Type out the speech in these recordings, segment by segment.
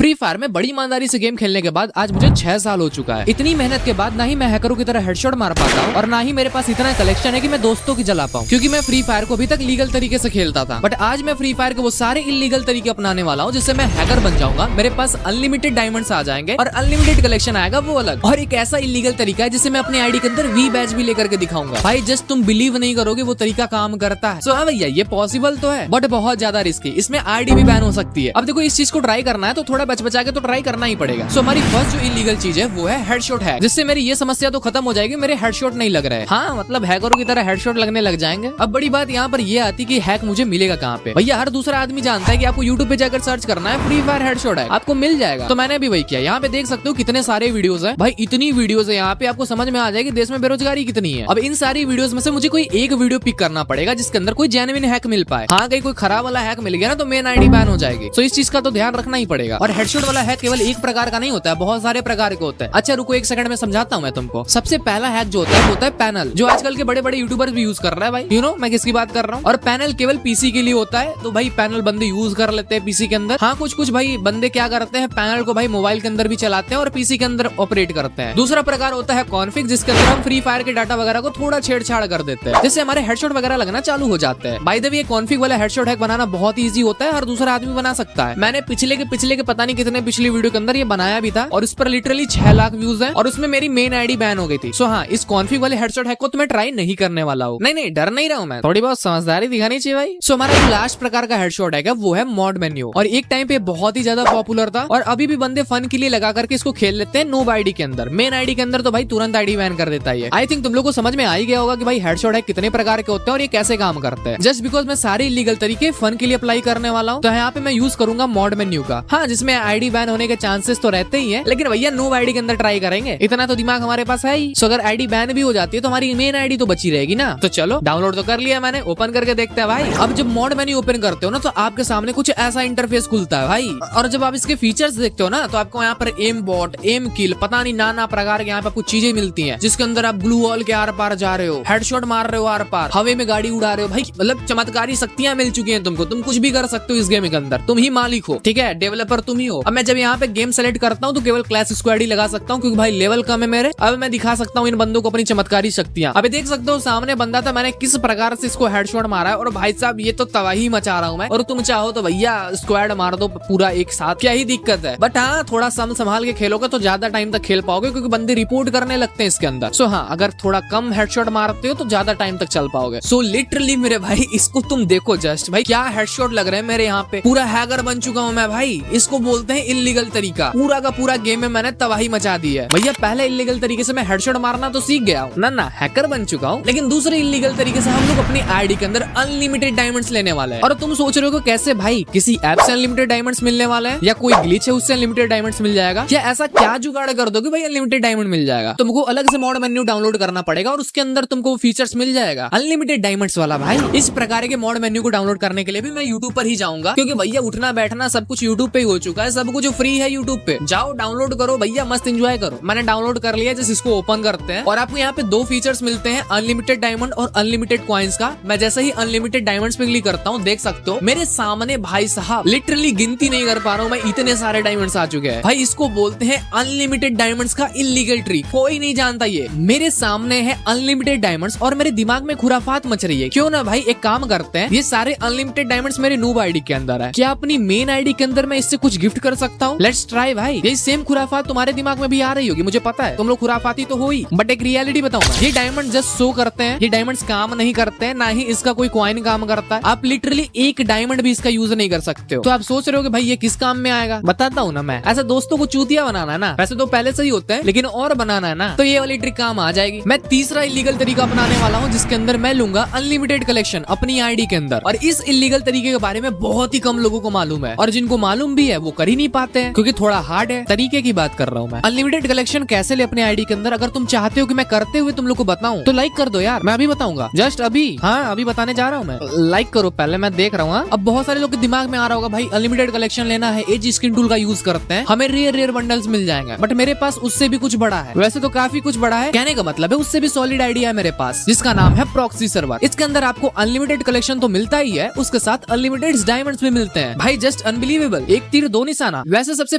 Free fire में बड़ी ईमानदारी से गेम खेलने के बाद आज मुझे 6 साल हो चुका है। इतनी मेहनत के बाद ना ही मैं हैकरों की तरह हेडशॉट मार पाता हूँ और ना ही मेरे पास इतना कलेक्शन है कि मैं दोस्तों की जला पाऊँ, क्योंकि मैं फ्री फायर को अभी तक लीगल तरीके से खेलता था। बट आज मैं फ्री फायर के वो सारे इलीगल तरीके अपनाने वाला हूँ जिससे मैं हैकर बन जाऊंगा। मेरे पास अनलिमिटेड डायमंड्स आ जाएंगे और अनलिमिटेड कलेक्शन आएगा वो अलग। और एक ऐसा इलीगल तरीका है जिससे मैं अपने आईडी के अंदर वी बैच भी लेकर के दिखाऊंगा। भाई जस्ट तुम बिलीव नहीं करोगे वो तरीका काम करता है। सो हाँ भैया ये पॉसिबल तो है बट बहुत ज्यादा रिस्की। इसमें आईडी भी बैन हो सकती है। अब देखो इस चीज को ट्राई करना है तो थोड़ा बच बचा के तो ट्राई करना ही पड़ेगा। सो हमारी फर्स्ट जो इलीगल चीज है वो है हेडशॉट हैक, जिससे मेरी ये समस्या तो खत्म हो जाएगी, मेरे हेडशॉट नहीं लग रहे हैं। हाँ मतलब हैकरों की तरह हेडशॉट लगने लग जाएंगे। अब बड़ी बात यहाँ पर ये आती कि हैक मुझे मिलेगा कहाँ पे। भैया हर दूसरा आदमी जानता है कि आपको यूट्यूब पे जाकर सर्च करना है फ्री फायर हेडशॉट हैक, आपको मिल जाएगा। तो मैंने भी वही किया। यहाँ पे देख सकते हो कितने सारे वीडियोस है। भाई इतनी वीडियोस है यहाँ पे, आपको समझ में आ जाएगी देश में बेरोजगारी कितनी है। अब इन सारी वीडियोस में से मुझे कोई एक वीडियो पिक करना पड़ेगा जिसके अंदर कोई जेन्युइन हैक मिल पाए। हाँ कहीं कोई खराब वाला हैक मिल गया ना तो मेन आईडी बैन हो जाएगी। तो इस चीज का तो ध्यान रखना ही पड़ेगा। और हेडशॉट वाला हैक केवल एक प्रकार का नहीं होता है, बहुत सारे प्रकार के होते हैं। अच्छा रुको एक सेकंड में समझाता हूँ मैं तुमको। सबसे पहला हैक जो होता है वो होता है पैनल, जो आजकल के बड़े बड़े यूट्यूबर्स भी यूज कर रहा है। भाई यू नो मैं किसकी बात कर रहा हूँ। और पैनल केवल पीसी के लिए होता है, तो भाई पैनल बंदे यूज कर लेते हैं पीसी के अंदर। हाँ कुछ भाई बंदे क्या करते हैं, पैनल को भाई मोबाइल के अंदर भी चलाते हैं और पीसी के अंदर ऑपरेट करते हैं। दूसरा प्रकार होता है कॉन्फिग, जिसके अंदर हम फ्री फायर के डाटा वगैरह को थोड़ा छेड़छाड़ कर देते हैं, जिससे हमारे हेडशॉट वगैरह लगना चालू हो जाते हैं। बाय द वे ये कॉन्फिग वाला हेडशॉट हैक बनाना बहुत इजी होता है, हर दूसरा आदमी बना सकता है। मैंने पिछले के पता नहीं कितने पिछली वीडियो के अंदर ये बनाया भी था और उस पर लिटरली 6 लाख व्यूज है और उसमें मेरी मेन आईडी बैन हो गई थी। सो हाँ इस कॉन्फिग वाले हेडशॉट हैक को तो मैं ट्राई नहीं करने वाला हूँ। नहीं डर नहीं रहा हूँ मैं, थोड़ी बहुत समझदारी दिखानी चाहिए भाई। सो हमारा जो लास्ट प्रकार का हेडशॉट हैक है वो है मॉड मेन्यू, और एक टाइम पे बहुत ही ज्यादा पॉपुलर था और अभी भी बंदे फन के लिए लगा करके इसको खेल लेते हैं नूब आईडी के अंदर। मेन आईडी के अंदर तो भाई तुरंत आईडी बैन कर देता है। आई थिंक तुम लोग को समझ में आ ही गया होगा कि भाई हेडशॉट हैक कितने प्रकार के होते हैं और ये कैसे काम करते हैं। जस्ट बिकॉज मैं सारे इलीगल तरीके फन के लिए अप्लाई करने वाला हूँ तो यहाँ पे मैं यूज करूंगा मॉड मेन्यू का। हाँ जिसमें आईडी बैन होने के चांसेस तो रहते ही है, लेकिन भैया नूब आईडी के अंदर ट्राई करेंगे, इतना तो दिमाग हमारे पास है ही। सो अगर आईडी बैन भी हो जाती है तो हमारी मेन आईडी तो बची रहेगी ना। तो चलो डाउनलोड तो कर लिया मैंने, ओपन करके देखते हैं भाई। अब जब मॉड मेन्यू ओपन करते हो ना तो आपके सामने कुछ ऐसा इंटरफेस खुलता है भाई, और जब आप इसके फीचर्स देखते हो ना तो आपको यहाँ पर एम बॉट, एम किल, पता नहीं नाना प्रकार के यहाँ पे कुछ चीजें मिलती हैं, जिसके अंदर आप ग्लू वॉल के आर पार जा रहे हो, हेडशॉट मार रहे हो आर पार, हवे में गाड़ी उड़ा रहे हो। भाई मतलब चमत्कारी शक्तियां मिल चुकी हैं तुमको, तुम कुछ भी कर सकते हो इस गेम के अंदर, तुम ही मालिक हो, ठीक है, डेवलपर तुम ही हो। अब मैं जब यहाँ पे गेम सेलेक्ट करता हूँ तो केवल क्लैश स्क्वाड ही लगा सकता हूँ क्योंकि भाई लेवल कम है मेरे। अब मैं दिखा सकता हूँ इन बंदों को अपनी चमत्कारी शक्तियां। अभी देख सकते हो सामने बंदा था, मैंने किस प्रकार से इसको हेडशॉट मारा है और भाई साहब ये तो तबाही मचा रहा हूँ मैं। और तुम चाहो तो भैया स्क्वाड मार दो पूरा एक साथ, क्या ही दिक्कत है। बट हाँ थोड़ा संभाल के खेलोगे तो ज्यादा टाइम तक खेल पाओगे क्योंकि बंदे रिपोर्ट करने लगते हैं इसके अंदर। सो हाँ अगर थोड़ा कम हेडशॉट मारते हो तो ज्यादा टाइम तक चल पाओगे। सो लिटरली मेरे भाई इसको तुम देखो जस्ट, भाई क्या हेडशॉट लग रहे हैं मेरे यहाँ पे, पूरा हैकर बन चुका हूँ मैं भाई। इसको बोलते हैं इलीगल तरीका। पूरा का पूरा गेम में मैंने तबाही मचा दी है भैया। पहले इलीगल तरीके से मैं हेडशॉट मारना तो सीख गया हूँ ना हैकर बन चुका हूँ, लेकिन दूसरे इलीगल तरीके से हम लोग अपनी आईडी के अंदर अनलिमिटेड डायमंड्स लेने वाले हैं। और तुम सोच रहे हो कैसे भाई, किसी ऐप से अनलिमिटेड डायमंड्स मिलने वाले हैं या कोई ग्लिच है उससे अनलिमिटेड डायमंड्स मिल जाएगा, या ऐसा क्या जुगाड़ कर दो कि भाई अनलिमिटेड डायमंड मिल जाएगा। तुमको अलग से मॉड मेन्यू डाउनलोड करना पड़ेगा और उसके अंदर तुमको फीचर्स मिल जाएगा अनलिमिटेड डायमंड्स वाला। भाई इस प्रकार के मॉड मेन्यू को डाउनलोड करने के लिए भी मैं यूट्यूब पर ही जाऊंगा, क्योंकि भैया उठना बैठना सब कुछ यूट्यूब पे ही हो चुका है, सब कुछ फ्री है यूट्यूब पे। जाओ डाउनलोड करो भैया, मस्त एंजॉय करो। मैंने डाउनलोड कर लिया, जैसे इसको ओपन करते हैं और आपको यहाँ पे 2 फीचर्स मिलते हैं, अनलिमिटेड डायमंड और अनलिमिटेड कॉइन्स का। मैं जैसे ही अनलिमिटेड डायमंड्स पे क्लिक करता हूँ, देख सकते हो मेरे सामने भाई साहब लिटरली गिनती नहीं कर पा रहा हूँ मैं, इतने सारे डायमंड्स आ चुके हैं। भाई इसको बोलते हैं अनलिमिटेड डायमंड्स का इलीगल ट्रिक, कोई नहीं जानता ये। मेरे सामने है अनलिमिटेड डायमंड्स और मेरे दिमाग में खुराफात मच रही है। क्यों ना भाई एक काम करते हैं, ये सारे अनलिमिटेड डायमंड्स मेरे नूब आईडी के अंदर है, क्या अपनी मेन आईडी के अंदर मैं इससे कुछ गिफ्ट कर सकता हूँ? लेट्स ट्राई भाई। ये सेम खुराफात तुम्हारे दिमाग में भी आ रही होगी, मुझे पता है तुम लोग खुराफाती तो हो ही, बट एक रियलिटी बताऊं मैं, ये डायमंड जस्ट शो करते हैं, ये डायमंड्स काम नहीं करते हैं, ना ही इसका कोई कॉइन काम करता है। आप लिटरली एक डायमंड भी इसका यूज नहीं कर सकते हो। तो आप सोच रहे हो कि भाई ये किस काम में आएगा, बताता हूँ ना मैं। ऐसा दोस्तों को चूतिया बनाना है ना, वैसे तो पहले से ही होता है, लेकिन और बनाना है ना तो ये वाली ट्रिक काम आ जाएगी। मैं तीसरा इलीगल तरीका अपनाने वाला हूँ जिसके अंदर मैं लूंगा अनलिमिटेड कलेक्शन अपनी आईडी के अंदर। और इस इलीगल तरीके के बारे में बहुत ही कम लोगों को मालूम है, और जिनको मालूम भी है वो कर ही नहीं पाते हैं क्योंकि थोड़ा हार्ड है। तरीके की बात कर रहा हूँ मैं। अनलिमिटेड कलेक्शन कैसे ले अपने आईडी के अंदर, अगर तुम चाहते हो कि मैं करते हुए तुम लोग को बताऊं तो लाइक कर दो यार, मैं अभी बताऊंगा, जस्ट अभी। हाँ अभी बताने जा रहा हूँ मैं, लाइक करो पहले, मैं देख रहा हूँ। अब बहुत सारे लोग के दिमाग में आ रहा होगा भाई अनलिमिटेड कलेक्शन लेना है, एज स्किन टूल का यूज करते हैं, हमें रेयर बंडल्स मिल जाएंगे, बट मेरे पास उससे भी कुछ बड़ा है। वैसे तो काफी कुछ बड़ा है, कहने का मतलब है उससे भी सॉलिड आईडिया है मेरे पास, जिसका नाम है प्रॉक्सी सर्वर। इसके अंदर आपको अनलिमिटेड कलेक्शन तो मिलता ही है, उसके साथ अनलिमिटेड डायमंड्स भी मिलते हैं। भाई जस्ट अनबिलीवेबल, एक तीर दो निशाना। वैसे सबसे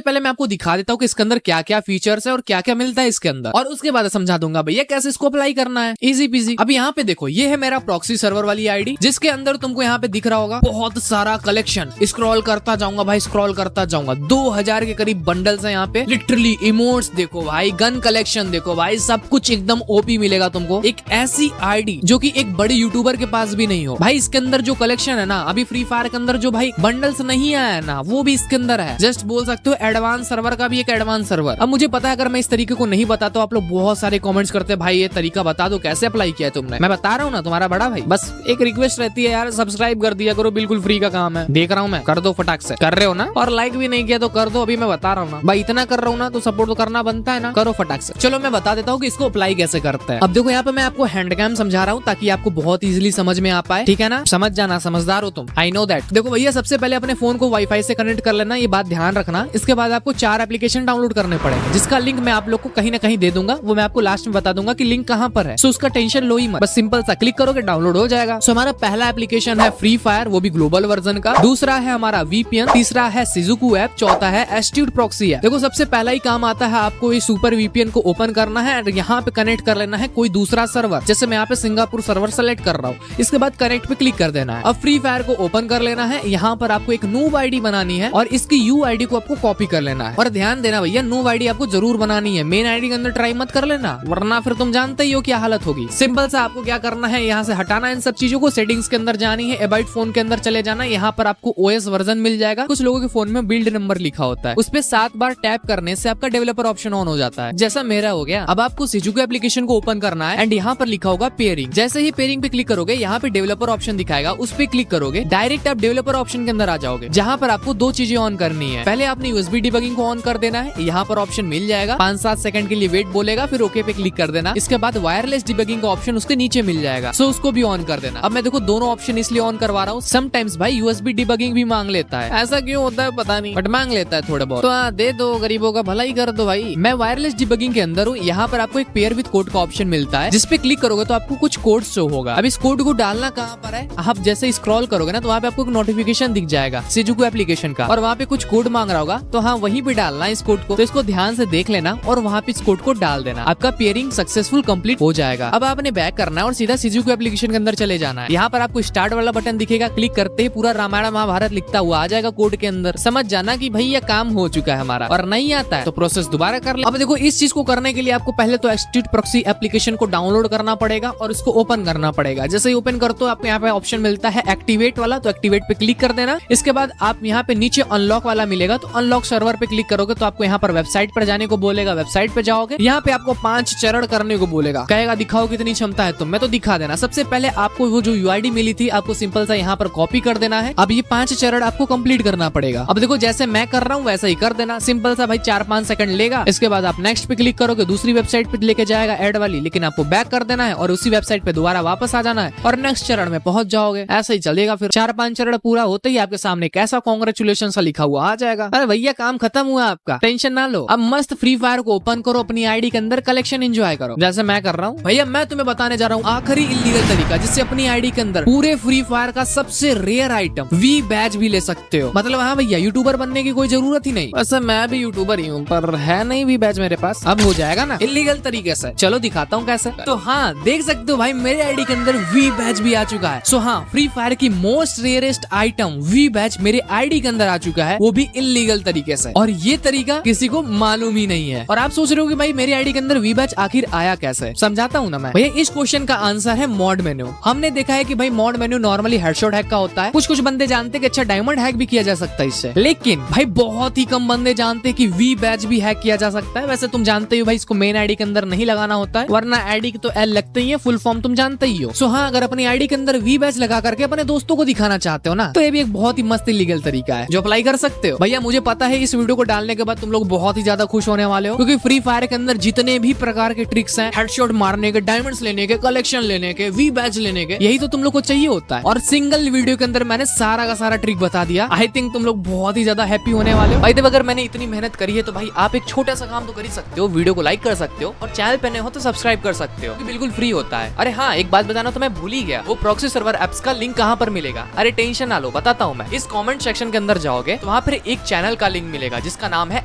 पहले मैं आपको दिखा देता हूँ कि इसके अंदर क्या क्या फीचर्स है और क्या क्या मिलता है इसके अंदर, और उसके बाद समझा दूंगा भैया कैसे इसको अप्लाई करना है। Easy PG. अब यहाँ पे देखो, ये है मेरा प्रॉक्सी सर्वर वाली आईडी, जिसके अंदर तुमको यहाँ पे दिख रहा होगा बहुत सारा कलेक्शन। स्क्रॉल करता जाऊंगा भाई, स्क्रॉल करता जाऊंगा, 2000 के करीब बंडल्स है यहाँ पे। लिटरली इमोट्स देखो भाई, गन कलेक्शन देखो भाई, सब कुछ एकदम ओपी मिलेगा तुमको। एक ऐसी आईडी जो कि एक बड़े यूट्यूबर के पास भी नहीं हो भाई। इसके अंदर जो कलेक्शन है ना, अभी फ्री फायर के अंदर जो भाई बंडल्स नहीं आया है ना, वो भी इसके अंदर है। जस्ट बोल सकते हो एडवांस सर्वर का भी एक एडवांस सर्वर। अब मुझे पता है अगर मैं इस तरीके को नहीं बताता तो आप लोग बहुत सारे कमेंट्स करते हैं भाई ये तरीका बता दो कैसे अप्लाई किया है तुमने। मैं बता रहा हूँ ना तुम्हारा बड़ा भाई। बस एक रिक्वेस्ट रहती है यार, सब्सक्राइब कर दिया करो, बिल्कुल फ्री का काम है। देख रहा हूँ मैं, कर दो फटाक से। कर रहे हो ना? और लाइक भी नहीं किया तो कर दो, अभी मैं बता रहा हूँ ना भाई, इतना कर रहा हूँ ना तो सपोर्ट तो करना बनता है ना, करो फटाक से। चलो मैं बता देता हूँ कि इसको अप्लाई कैसे करते हैं। अब देखो यहाँ पे मैं आपको हैंड कैम समझा रहा हूँ ताकि आपको बहुत इजीली समझ में आ पाए, ठीक है ना? समझ जाना, समझदार हो तुम, आई नो दैट। देखो भैया सबसे पहले अपने फोन को वाईफाई से कनेक्ट कर लेना, ये बात ध्यान रखना। इसके बाद आपको 4 एप्लीकेशन डाउनलोड करने पड़ेंगे, जिसका लिंक मैं आप लोग को कहीं ना कहीं दे दूंगा। वो मैं आपको लास्ट में बता दूंगा कि लिंक कहाँ पर है, सो उसका टेंशन लो ही मत, बस सिंपल सा क्लिक करोगे डाउनलोड हो जाएगा। सो हमारा पहला एप्लीकेशन है फ्री फायर, वो भी ग्लोबल वर्जन का। दूसरा है हमारा वीपीएन, तीसरा है सिजुकू ऐप, चौथा है एस्ट्यूड प्रॉक्सी ऐप। देखो सबसे पहला ही काम आता है आपको ये सुपर वीपीएन को ओपन करना है और यहाँ पे कनेक्ट कर लेना है कोई दूसरा सर्वर। जैसे मैं यहाँ पे सिंगापुर सर्वर सेलेक्ट कर रहा हूँ, इसके बाद कनेक्ट पे क्लिक कर देना है। अब फ्री फायर को ओपन कर लेना है, यहाँ पर आपको एक नूब आईडी बनानी है और इसकी यू आईडी को आपको कॉपी कर लेना है। और ध्यान देना भैया, नूब आईडी आपको जरूर बनानी है, मेन आईडी के अंदर ट्राई मत कर लेना, वरना फिर तुम जानते ही हो क्या हालत होगी। सिंपल सा आपको क्या करना है, यहाँ से हटाना है इन सब चीजों को, सेटिंग्स के अंदर जानी है, एबाइट फोन के अंदर चले जाना। यहाँ पर आपको ओएस वर्जन मिल जाएगा, कुछ लोगों के फोन में बिल्ड नंबर लिखा होता है, उस पे 7 बार टैप करने से आपका डेवलपर ऑप्शन ऑन हो जाता है, जैसा मेरा हो गया। अब आपको सिजुकू एप्लीकेशन को ओपन करना है एंड यहाँ पर लिखा होगा पेयरिंग। जैसे ही पेयरिंग पे क्लिक करोगे, यहाँ पे डेवलपर ऑप्शन दिखाएगा, उस पे क्लिक करोगे, डायरेक्ट आप डेवलपर ऑप्शन के अंदर आ जाओगे, जहाँ पर आपको 2 चीजें ऑन करनी है। पहले आपने यूएसबी डिबगिंग को ऑन कर देना है, यहाँ पर ऑप्शन मिल जाएगा, 5-7 सेकंड के लिए वेट बोलेगा, फिर ओके पे क्लिक कर देना। इसके बाद वायरलेस डिबगिंग का ऑप्शन उसके नीचे मिल जाएगा, सो उसको भी ऑन कर देना। अब मैं देखो दोनों ऑप्शन इसलिए ऑन करवा रहा हूँ, समटाइम्स भाई यूएसबी डिबगिंग भी मांग लेता है, ऐसा क्यों होता है पता नहीं, बट मांग लेता है थोड़ा बहुत, तो दे दो, गरीबों का भला ही कर दो भाई। मैं वायरलेस डिबगिंग के अंदर हूँ, यहाँ पर आपको एक पेयर विद कोड का ऑप्शन मिलता है, जिसपे क्लिक करोगे तो आपको कुछ कोड शो होगा। अब इस कोड को डालना कहाँ पर है, आप जैसे स्क्रॉल करोगे ना तो वहाँ पे आपको एक नोटिफिकेशन दिख जाएगा सिजुकू एप्लीकेशन का, और वहाँ पे कुछ कोड मांग रहा होगा, तो हाँ वहीं पे डालना है इस कोड को। तो इसको ध्यान से देख लेना और वहाँ पे इस कोड को डाल देना, आपका पेयरिंग सक्सेसफुल कंप्लीट हो जाएगा। अब आपने बैक करना है और सीधा सिजुकू एप्लीकेशन के अंदर चले जाना है। यहाँ पर आपको स्टार्ट वाला बटन दिखेगा, क्लिक करते ही पूरा रामायण महाभारत लिखता हुआ आ जाएगा कोड के अंदर। समझ जाना कि भाई ये काम हो चुका है हमारा, और नहीं आता है तो प्रोसेस दोबारा कर ले। अब देखो इस चीज को करने के लिए आपको पहले तो एस्ट्यूड प्रॉक्सी एप्लीकेशन को डाउनलोड करना पड़ेगा और इसको ओपन करना पड़ेगा। जैसे ही ओपन करते हो आपको यहाँ पे ऑप्शन मिलता है एक्टिवेट वाला, तो एक्टिवेट पे क्लिक कर देना। इसके बाद आप यहाँ पे नीचे अनलॉक वाला मिलेगा, तो अनलॉक सर्वर पे क्लिक करोगे तो आपको यहाँ पर वेबसाइट पर जाने को बोलेगा। वेबसाइट पे जाओगे, यहाँ पे आपको 5 चरण करने को बोलेगा, कहेगा दिखाओ कितनी क्षमता है तुम में, तो दिखा देना। सबसे पहले आपको वो जो यूआईडी मिली थी आपको सिंपल सा यहाँ पर कॉपी कर देना है। अब ये 5 चरण आपको कंप्लीट करना पड़ेगा। अब देखो जैसे मैं कर रहा हूँ वैसा ही कर देना, सिंपल सा भाई 4-5 सेकंड लेगा। इसके बाद आप नेक्स्ट पे क्लिक करोगे, दूसरी वेबसाइट पे लेके जाएगा ऐड वाली, लेकिन आपको बैक कर देना है और उसी वेबसाइट पे दोबारा वापस आ जाना है और नेक्स्ट चरण में पहुंच जाओगे। ऐसा ही चलेगा, फिर 4-5 चरण पूरा होते ही आपके सामने कैसा कांग्रेचुलेशन सा लिखा हुआ आ जाएगा। अरे भैया काम खत्म हुआ आपका, टेंशन ना लो। अब मस्त फ्री फायर को ओपन करो, अपनी आईडी के अंदर कलेक्शन एंजॉय करो, जैसे मैं कर रहा हूँ। भैया मैं तुम्हें बताने जा रहा हूँ आखिरी इलीगल तरीका, जिससे अपनी आईडी के अंदर पूरे फ्री फायर का सबसे रेयर आइटम वी बैज भी ले सकते हो। मतलब हाँ भैया यूट्यूबर बनने की कोई जरूरत ही नहीं, वैसे मैं भी यूट्यूबर ही हूँ पर है नहीं वी बैज मेरे पास। अब हो जाएगा ना इलीगल तरीके से, चलो दिखाता हूँ कैसे। तो हाँ देख सकते हो भाई मेरे आईडी के अंदर वी बैज भी आ चुका है। सो हाँ फ्री फायर की most rarest item V badge मेरे आईडी के अंदर आ चुका है, वो भी इलीगल तरीके से, और ये तरीका किसी को मालूम ही नहीं है। और आप सोच रहे हो कि भाई मेरी आईडी के अंदर वी बैज आखिर आया कैसे, समझाता हूँ ना मैं। भैया इस क्वेश्चन का आंसर है मॉड मेन्यू। हमने देखा है कि भाई mod menu normally headshot hack का होता है, कुछ बंदे जानते हैं कि अच्छा डायमंड हैक भी किया जा सकता है इससे, लेकिन भाई बहुत ही कम बंदे जानते हैं कि वी बैज भी हैक किया जा सकता है। वैसे तुम जानते हो भाई इसको मेन आईडी के अंदर नहीं लगाना होता है, वरना आईडी तो एल लगते ही है, फुल फॉर्म तुम जानते ही हो। सो हाँ अगर अपनी आईडी के अंदर वी बैज लगा करके अपने दोस्तों को दिखाना चाहते हो ना, तो ये भी एक बहुत ही मस्त इलीगल तरीका है जो अप्लाई कर सकते हो। भैया मुझे पता है इस वीडियो को डालने के बाद तुम लोग बहुत ही ज्यादा खुश होने वाले हो, क्योंकि फ्री फायर के अंदर जितने भी प्रकार के ट्रिक्स हैं, हेडशॉट मारने के, डायमंड्स लेने के, कलेक्शन लेने के, वी बैज लेने के, यही तो तुम लोग को चाहिए होता है। और सिंगल वीडियो के अंदर मैंने सारा का सारा ट्रिक बता दिया। आई थिंक तुम लोग बहुत ही ज्यादा हैप्पी होने वाले हो। भाई अगर मैंने इतनी मेहनत करी है तो भाई आप एक छोटा सा काम तो कर ही सकते हो, वीडियो को लाइक कर सकते हो और चैनल पे नए हो तो सब्सक्राइब कर सकते हो, बिल्कुल फ्री होता है। अरे हाँ एक बात बताना तो मैं भूल ही गया, वो प्रॉक्सी सर्वर एप्स का लिंक कहाँ पर मिलेगा। अरे टेंशन ना लो, बताता हूँ मैं। इस कमेंट सेक्शन के अंदर जाओगे तो वहाँ पर एक चैनल का लिंक मिलेगा जिसका नाम है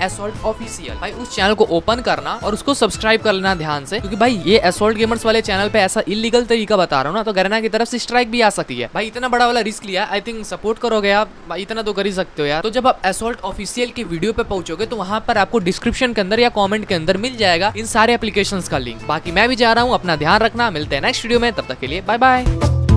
असॉल्ट ऑफिशियल। भाई उस चैनल को ओपन करना और उसको सब्सक्राइब कर लेना ध्यान से, क्योंकि भाई ये असॉल्ट गेमर्स वाले चैनल पे ऐसा इलीगल तरीका बता रहा हूँ ना, तो गरना की तरफ से स्ट्राइक भी आ सकती है। भाई इतना बड़ा वाला रिस्क लिया, आई थिंक सपोर्ट करोगे आप, भाई इतना तो कर ही सकते हो यार। तो जब आप असॉल्ट ऑफिशियल की वीडियो पे पहुंचोगे तो वहां पर आपको डिस्क्रिप्शन के अंदर या कमेंट के अंदर मिल जाएगा इन सारे एप्लीकेशंस का लिंक। बाकी मैं भी जा रहा हूँ, अपना ध्यान रखना, मिलते हैं नेक्स्ट वीडियो में, तब तक के लिए बाय बाय।